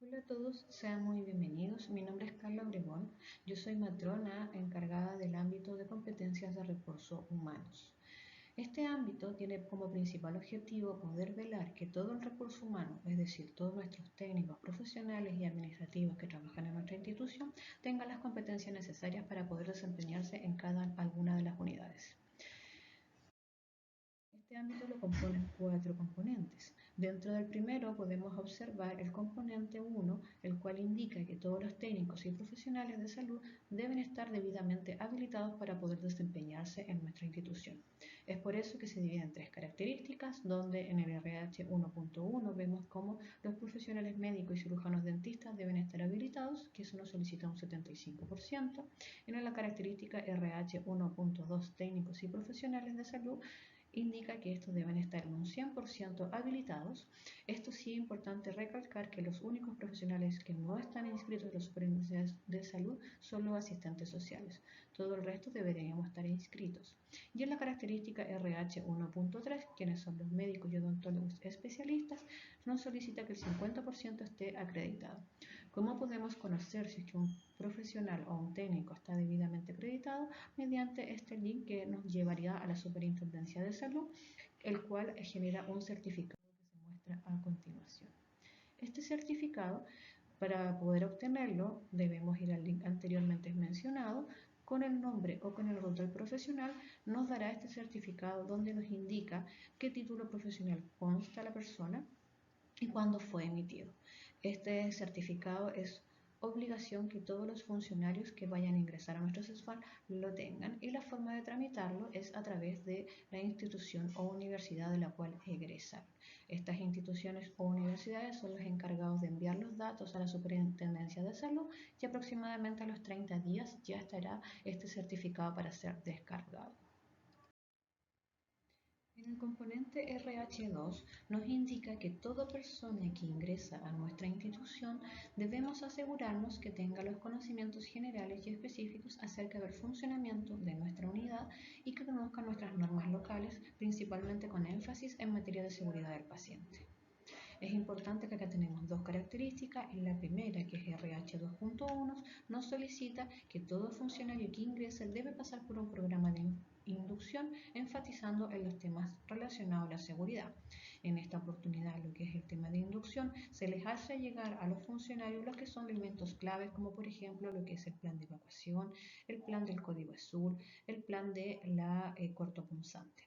Hola a todos, sean muy bienvenidos. Mi nombre es Carla Obregón. Yo soy matrona encargada del ámbito de competencias de recursos humanos. Este ámbito tiene como principal objetivo poder velar que todo el recurso humano, es decir, todos nuestros técnicos, profesionales y administrativos que trabajan en nuestra institución, tengan las competencias necesarias para poder desempeñarse en cada alguna de las unidades. Este ámbito lo componen cuatro componentes. Dentro del primero podemos observar el componente 1, el cual indica que todos los técnicos y profesionales de salud deben estar debidamente habilitados para poder desempeñarse en nuestra institución. Es por eso que se divide en tres características, donde en el RH 1.1 vemos cómo los profesionales médicos y cirujanos dentistas deben estar habilitados, que eso nos solicita un 75%. En la característica RH 1.2 técnicos y profesionales de salud indica que estos deben estar en un 100% habilitados. Esto sí es importante recalcar que los únicos profesionales que no están inscritos en las superintendencias de salud son los asistentes sociales. Todo el resto deberíamos estar inscritos. Y en la característica RH 1.3, quienes son los médicos y odontólogos especialistas, nos solicita que el 50% esté acreditado. ¿Cómo podemos conocer si es que un profesional o un técnico está debidamente acreditado? Mediante este link que nos llevaría a la Superintendencia de Salud, el cual genera un certificado que se muestra a continuación. Este certificado, para poder obtenerlo, debemos ir al link anteriormente mencionado. Con el nombre o con el rol del profesional nos dará este certificado donde nos indica qué título profesional consta la persona y cuándo fue emitido. Este certificado es obligación que todos los funcionarios que vayan a ingresar a nuestro CESFAL lo tengan, y la forma de tramitarlo es a través de la institución o universidad de la cual egresan. Estas instituciones o universidades son los encargados de enviar los datos a la Superintendencia de Salud y aproximadamente a los 30 días ya estará este certificado para ser descargado. En el componente RH2 nos indica que toda persona que ingresa a nuestra institución debemos asegurarnos que tenga los conocimientos generales y específicos acerca del funcionamiento de nuestra unidad y que conozca nuestras normas locales, principalmente con énfasis en materia de seguridad del paciente. Es importante que acá tenemos dos características. En la primera, que es RH 2.1, nos solicita que todo funcionario que ingrese debe pasar por un programa de inducción enfatizando en los temas relacionados a la seguridad. En esta oportunidad, lo que es el tema de inducción, se les hace llegar a los funcionarios los que son elementos claves, como por ejemplo lo que es el plan de evacuación, el plan del código azul, el plan de la cortopunzante.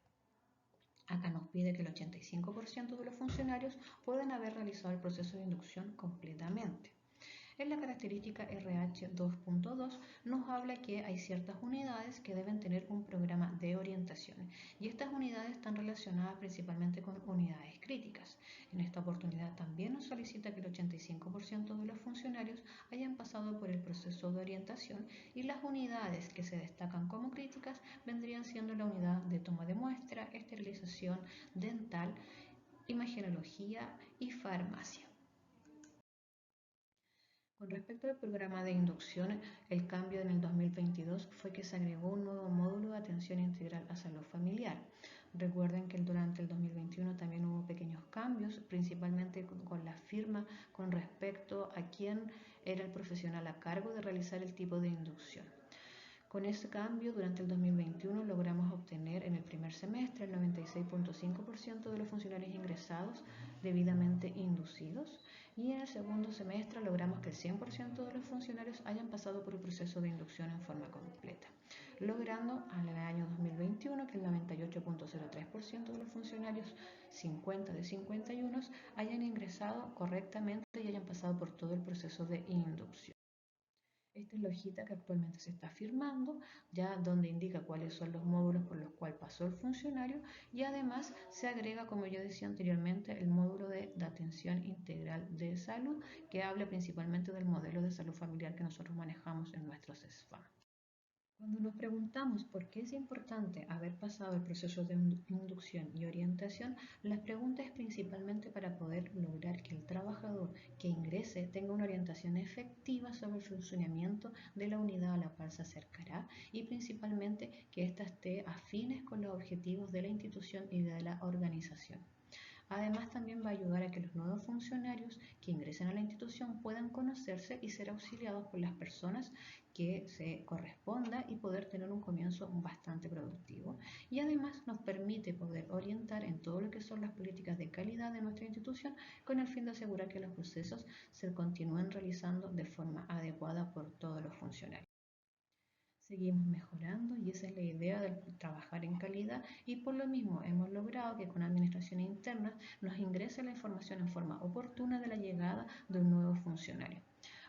Acá nos pide que el 85% de los funcionarios puedan haber realizado el proceso de inducción completamente. En la característica RH 2.2 nos habla que hay ciertas unidades que deben tener un programa de orientación, y estas unidades están relacionadas principalmente con unidades críticas. En esta oportunidad también nos solicita que el 85% de los funcionarios hayan pasado por el proceso de orientación, y las unidades que se destacan como críticas vendrían siendo la unidad de toma de muestra, esterilización dental, imagenología y farmacia. Con respecto al programa de inducción, el cambio en el 2022 fue que se agregó un nuevo módulo de atención integral a salud familiar. Recuerden que durante el 2021 también hubo pequeños cambios, principalmente con la firma con respecto a quién era el profesional a cargo de realizar el tipo de inducción. Con ese cambio, durante el 2021 logramos obtener en el primer semestre el 96.5% de los funcionarios ingresados debidamente inducidos, y en el segundo semestre logramos que el 100% de los funcionarios hayan pasado por el proceso de inducción en forma completa, logrando en el año 2021 que el 98.03% de los funcionarios 50 de 51 hayan ingresado correctamente y hayan pasado por todo el proceso de inducción. Esta es la hojita que actualmente se está firmando, ya donde indica cuáles son los módulos por los cuales pasó el funcionario, y además se agrega, como yo decía anteriormente, el módulo de atención integral de salud, que habla principalmente del modelo de salud familiar que nosotros manejamos en nuestro CESFAM. Cuando nos preguntamos por qué es importante haber pasado el proceso de inducción y orientación, la pregunta es principalmente para poder lograr que el trabajador que ingrese tenga una orientación efectiva sobre el funcionamiento de la unidad a la cual se acercará, y principalmente que ésta esté afines con los objetivos de la institución y de la organización. Además, también va a ayudar a que los nuevos funcionarios que ingresen a la institución puedan conocerse y ser auxiliados por las personas que se corresponda y poder tener un comienzo bastante productivo. Y además nos permite poder orientar en todo lo que son las políticas de calidad de nuestra institución con el fin de asegurar que los procesos se continúen realizando de forma adecuada por todos los funcionarios. Seguimos mejorando y esa es la idea de trabajar en calidad y por lo mismo hemos logrado que con administración interna nos ingrese la información en forma oportuna de la llegada de un nuevo funcionario.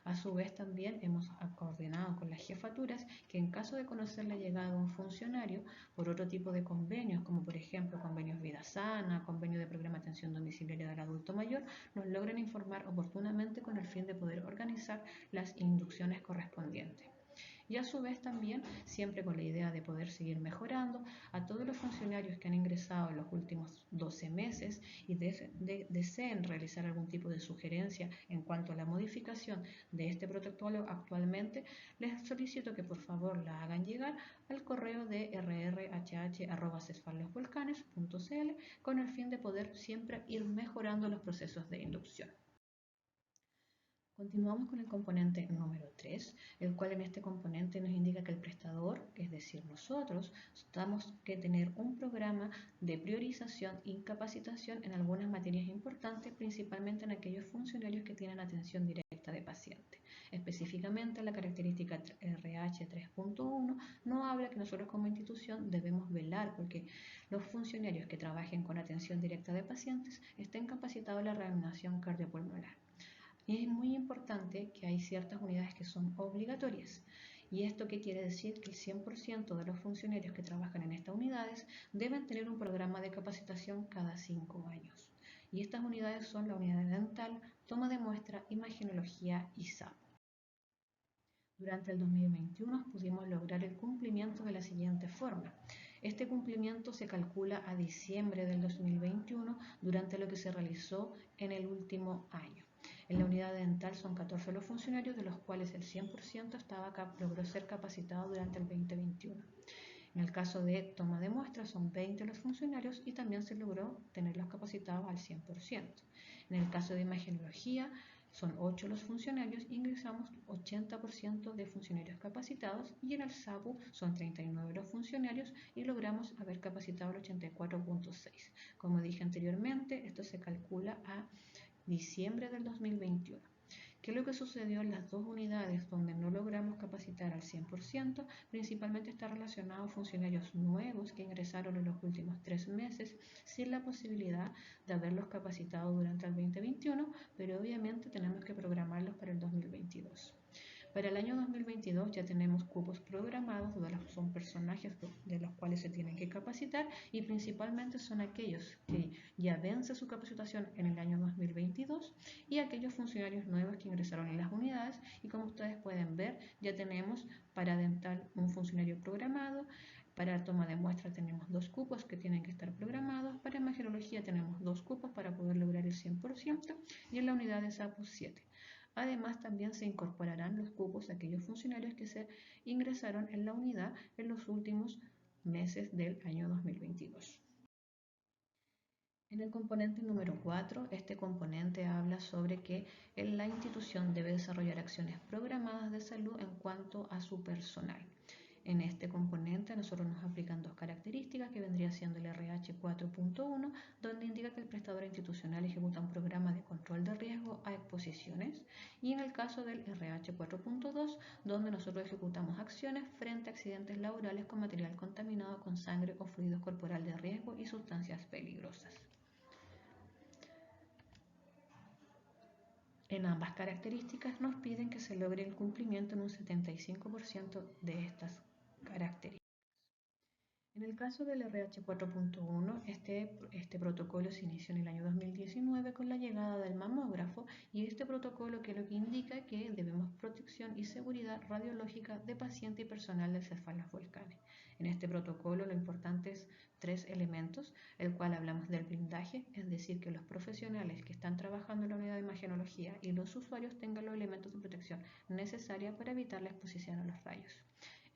A su vez también hemos coordinado con las jefaturas que en caso de conocer la llegada de un funcionario por otro tipo de convenios, como por ejemplo convenios Vida Sana, convenio de programa de atención domiciliaria del adulto mayor, nos logran informar oportunamente con el fin de poder organizar las inducciones correspondientes. Y a su vez también, siempre con la idea de poder seguir mejorando, a todos los funcionarios que han ingresado en los últimos 12 meses y deseen realizar algún tipo de sugerencia en cuanto a la modificación de este protocolo actualmente, les solicito que por favor la hagan llegar al correo de rrhh@cesfallosvolcanes.cl con el fin de poder siempre ir mejorando los procesos de inducción. Continuamos con el componente número 3, el cual en este componente nos indica que el prestador, es decir, nosotros, tenemos que tener un programa de priorización y capacitación en algunas materias importantes, principalmente en aquellos funcionarios que tienen atención directa de paciente. Específicamente, la característica RH 3.1 no habla que nosotros como institución debemos velar porque los funcionarios que trabajen con atención directa de pacientes estén capacitados en la reanimación cardiopulmonar. Y es muy importante que hay ciertas unidades que son obligatorias. ¿Y esto qué quiere decir? Que el 100% de los funcionarios que trabajan en estas unidades deben tener un programa de capacitación cada 5 años. Y estas unidades son la unidad dental, toma de muestra, imagenología y SAP. Durante el 2021 pudimos lograr el cumplimiento de la siguiente forma. Este cumplimiento se calcula a diciembre del 2021 durante lo que se realizó en el último año. En la unidad dental son 14 los funcionarios, de los cuales el 100% logró ser capacitado durante el 2021. En el caso de toma de muestras son 20 los funcionarios y también se logró tenerlos capacitados al 100%. En el caso de imagenología son 8 los funcionarios e ingresamos 80% de funcionarios capacitados y en el SAPU son 39 los funcionarios y logramos haber capacitado el 84.6. Como dije anteriormente, esto se calcula a diciembre del 2021. ¿Qué es lo que sucedió en las dos unidades donde no logramos capacitar al 100%? Principalmente está relacionado a funcionarios nuevos que ingresaron en los últimos 3 meses sin la posibilidad de haberlos capacitado durante el 2021, pero obviamente tenemos que programarlos para el 2022. Para el año 2022 ya tenemos cupos programados, son personajes de los cuales se tienen que capacitar y principalmente son aquellos que ya vence su capacitación en el año 2022 y aquellos funcionarios nuevos que ingresaron en las unidades y como ustedes pueden ver ya tenemos para dental un funcionario programado. Para toma de muestra tenemos 2 cupos que tienen que estar programados, para imagenología tenemos 2 cupos para poder lograr el 100% y en la unidad de SAPU 7. Además, también se incorporarán los cupos de aquellos funcionarios que se ingresaron en la unidad en los últimos meses del año 2022. En el componente número 4, este componente habla sobre que la institución debe desarrollar acciones programadas de salud en cuanto a su personal. En este componente nosotros nos aplican 2 características que vendría siendo el RH 4.1, donde indica que el prestador institucional ejecuta un programa de control de riesgo a exposiciones, y en el caso del RH 4.2, donde nosotros ejecutamos acciones frente a accidentes laborales con material contaminado con sangre o fluidos corporal de riesgo y sustancias peligrosas. En ambas características nos piden que se logre el cumplimiento en un 75% de estas características. En el caso del RH 4.1, este protocolo se inició en el año 2019 con la llegada del mamógrafo y este protocolo que lo que indica que debemos protección y seguridad radiológica de paciente y personal del Cesfallos Volcanes. En este protocolo lo importante es 3 elementos, el cual hablamos del blindaje, es decir, que los profesionales que están trabajando en la unidad de imagenología y los usuarios tengan los elementos de protección necesarios para evitar la exposición a los rayos.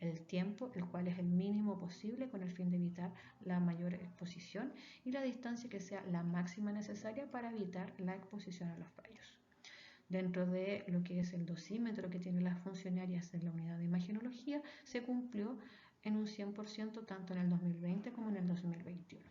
el tiempo, el cual es el mínimo posible con el fin de evitar la mayor exposición, y la distancia que sea la máxima necesaria para evitar la exposición a los rayos. Dentro de lo que es el dosímetro que tienen las funcionarias de la unidad de imagenología, se cumplió en un 100% tanto en el 2020 como en el 2021.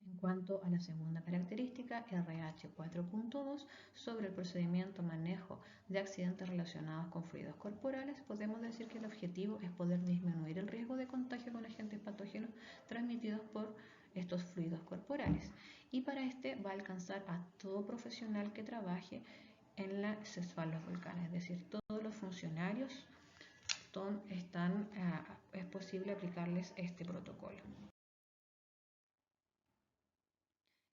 En cuanto a la segunda característica, RH 4.2, sobre el procedimiento manejo de accidentes relacionados con fluidos corporales, podemos decir que el objetivo es poder disminuir el riesgo de contagio con agentes patógenos transmitidos por estos fluidos corporales. Y para este va a alcanzar a todo profesional que trabaje en la CESFAL Los Volcanes, es decir, todos los funcionarios es posible aplicarles este protocolo.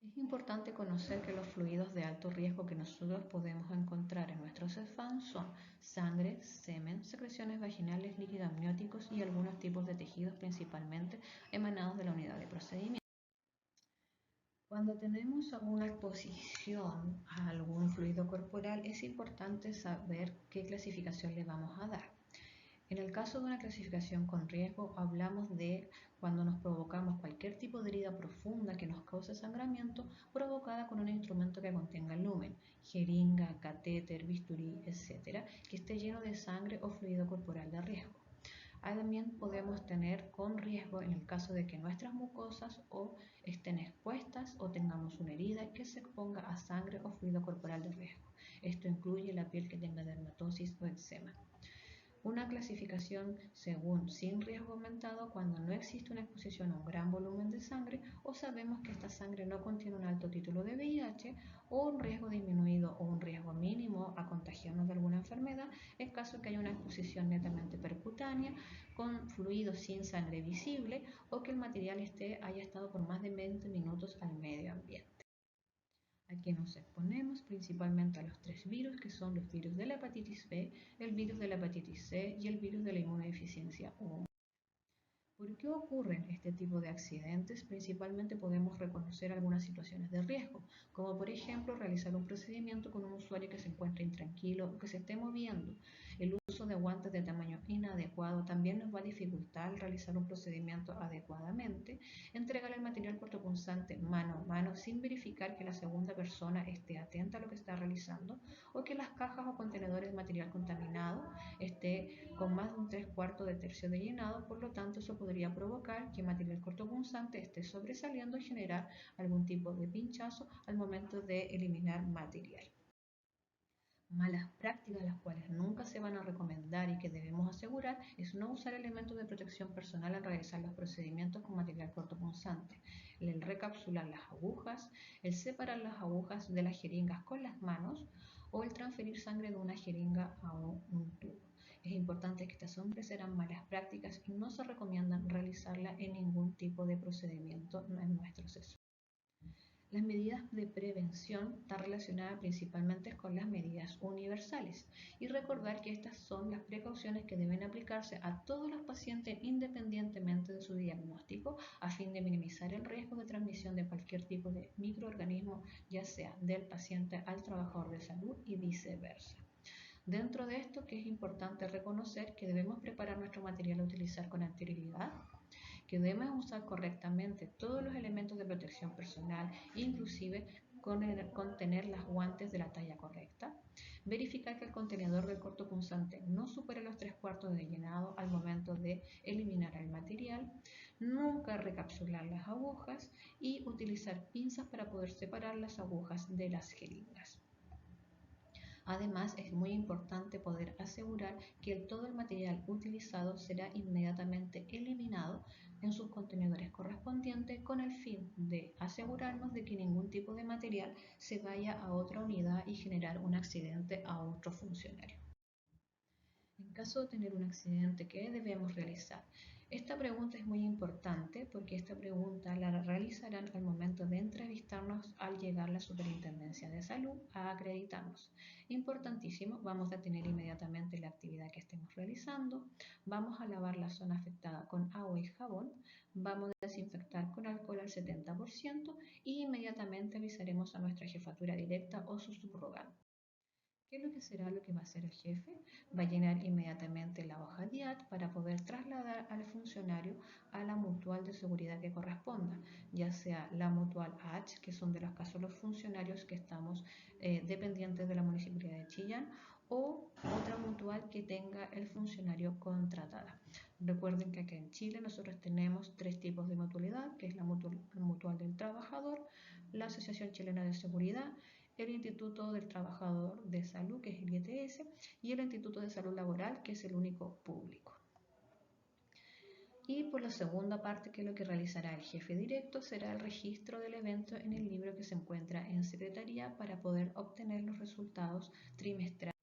Es importante conocer que los fluidos de alto riesgo que nosotros podemos encontrar en nuestros CESFAM son sangre, semen, secreciones vaginales, líquidos amnióticos y algunos tipos de tejidos, principalmente emanados de la unidad de procedimiento. Cuando tenemos alguna exposición a algún fluido corporal, es importante saber qué clasificación le vamos a dar. En el caso de una clasificación con riesgo, hablamos de cuando nos provocamos cualquier tipo de herida profunda que nos cause sangramiento provocada con un instrumento que contenga lumen, jeringa, catéter, bisturí, etc., que esté lleno de sangre o fluido corporal de riesgo. También podemos tener con riesgo en el caso de que nuestras mucosas estén expuestas o tengamos una herida que se exponga a sangre o fluido corporal de riesgo. Esto incluye la piel que tenga dermatosis o eczema. Una clasificación según sin riesgo aumentado cuando no existe una exposición a un gran volumen de sangre o sabemos que esta sangre no contiene un alto título de VIH o un riesgo disminuido o un riesgo mínimo a contagiarnos de alguna enfermedad en caso que haya una exposición netamente percutánea con fluido sin sangre visible o que el material haya estado por más de 20 minutos al medio ambiente. Aquí nos exponemos principalmente a los tres virus, que son los virus de la hepatitis B, el virus de la hepatitis C y el virus de la inmunodeficiencia humana. ¿Por qué ocurren este tipo de accidentes? Principalmente podemos reconocer algunas situaciones de riesgo, como por ejemplo realizar un procedimiento con un usuario que se encuentre intranquilo o que se esté moviendo. El uso de guantes de tamaño inadecuado también nos va a dificultar realizar un procedimiento adecuadamente. Entregar el material cortopunzante mano a mano sin verificar que la segunda persona esté atenta a lo que está realizando o que las cajas o contenedores de material contaminado esté con más de un 3/4 de tercio de llenado, por lo tanto eso podría provocar que el material cortopunzante esté sobresaliendo y generar algún tipo de pinchazo al momento de eliminar material. Malas prácticas, las cuales nunca se van a recomendar y que debemos asegurar, es no usar elementos de protección personal al realizar los procedimientos con material cortopunzante, el recapsular las agujas, el separar las agujas de las jeringas con las manos o el transferir sangre de una jeringa a un tubo. Es importante que estas serán malas prácticas y no se recomiendan realizarla en ningún tipo de procedimiento en nuestro CESFAM. Las medidas de prevención están relacionadas principalmente con las medidas universales y recordar que estas son las precauciones que deben aplicarse a todos los pacientes independientemente de su diagnóstico a fin de minimizar el riesgo de transmisión de cualquier tipo de microorganismo, ya sea del paciente al trabajador de salud y viceversa. Dentro de esto, que es importante reconocer que debemos preparar nuestro material a utilizar con anterioridad, que debemos usar correctamente todos los elementos de protección personal, inclusive contener las guantes de la talla correcta, verificar que el contenedor del cortopunzante no supere los 3/4 de llenado al momento de eliminar el material, nunca recapsular las agujas y utilizar pinzas para poder separar las agujas de las jeringas. Además, es muy importante poder asegurar que todo el material utilizado será inmediatamente eliminado en sus contenedores correspondientes con el fin de asegurarnos de que ningún tipo de material se vaya a otra unidad y generar un accidente a otro funcionario. En caso de tener un accidente, ¿qué debemos realizar? Esta pregunta es muy importante porque esta pregunta la realizarán al momento de entrevistarnos al llegar la Superintendencia de Salud a acreditarnos. Importantísimo, vamos a tener inmediatamente la actividad que estemos realizando, vamos a lavar la zona afectada con agua y jabón, vamos a desinfectar con alcohol al 70% y inmediatamente avisaremos a nuestra jefatura directa o su subrogante. ¿Qué es lo que será lo que va a hacer el jefe? Va a llenar inmediatamente la hoja DIAT para poder trasladar al funcionario a la mutual de seguridad que corresponda, ya sea la mutual H, que son de los casos los funcionarios que estamos dependientes de la Municipalidad de Chillán, o otra mutual que tenga el funcionario contratada. Recuerden que acá en Chile nosotros tenemos tres tipos de mutualidad, que es la mutual del trabajador, la Asociación Chilena de Seguridad, el Instituto del Trabajador de Salud, que es el IETS, y el Instituto de Salud Laboral, que es el único público. Y por la segunda parte, que es lo que realizará el jefe directo, será el registro del evento en el libro que se encuentra en Secretaría para poder obtener los resultados trimestrales.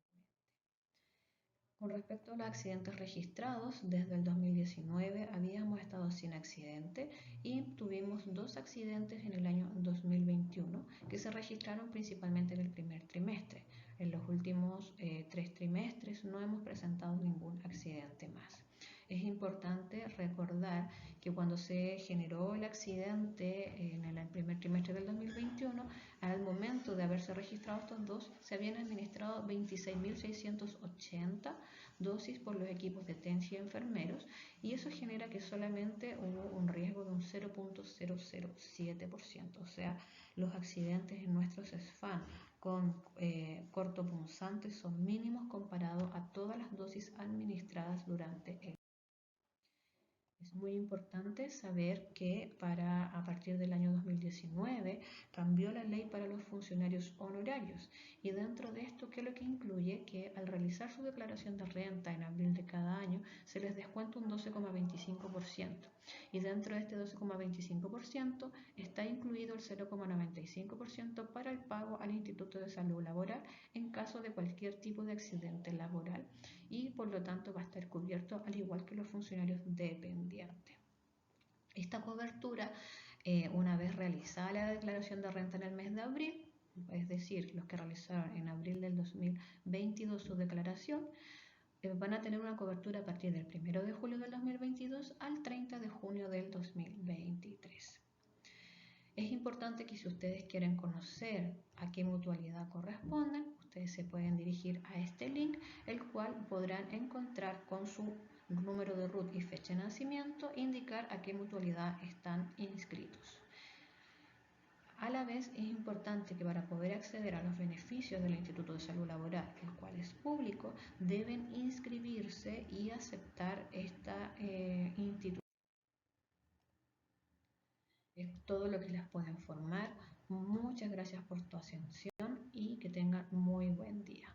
Con respecto a los accidentes registrados, desde el 2019 habíamos estado sin accidente y tuvimos 2 accidentes en el año 2021 que se registraron principalmente en el primer trimestre. En los últimos 3 trimestres no hemos presentado ningún accidente más. Es importante recordar que cuando se generó el accidente en el primer trimestre del 2021, al momento de haberse registrado estos dos, se habían administrado 26.680 dosis por los equipos de TENS y enfermeros, y eso genera que solamente hubo un riesgo de un 0.007%, o sea, los accidentes en nuestros SFAN con cortopunzantes son mínimos comparado a todas las dosis administradas durante el. Es muy importante saber que a partir del año 2019 cambió la ley para los funcionarios honorarios, y dentro de esto, ¿qué es lo que incluye? Que al realizar su declaración de renta en abril de cada año se les descuenta un 12,25%, y dentro de este 12,25% está incluido el 0,95% para el pago al Instituto de Salud Laboral en caso de cualquier tipo de accidente laboral, y por lo tanto va a estar cubierto al igual que los funcionarios dependientes. Esta cobertura, una vez realizada la declaración de renta en el mes de abril, es decir, los que realizaron en abril del 2022 su declaración, van a tener una cobertura a partir del 1 de julio del 2022 al 30 de junio del 2023. Es importante que si ustedes quieren conocer a qué mutualidad corresponden, ustedes se pueden dirigir a este link, el cual podrán encontrar con su número de RUT y fecha de nacimiento, indicar a qué mutualidad están inscritos. A la vez es importante que para poder acceder a los beneficios del Instituto de Salud Laboral, el cual es público, deben inscribirse y aceptar esta institución. Es todo lo que les puedo informar. Muchas gracias por tu atención y que tengan muy buen día.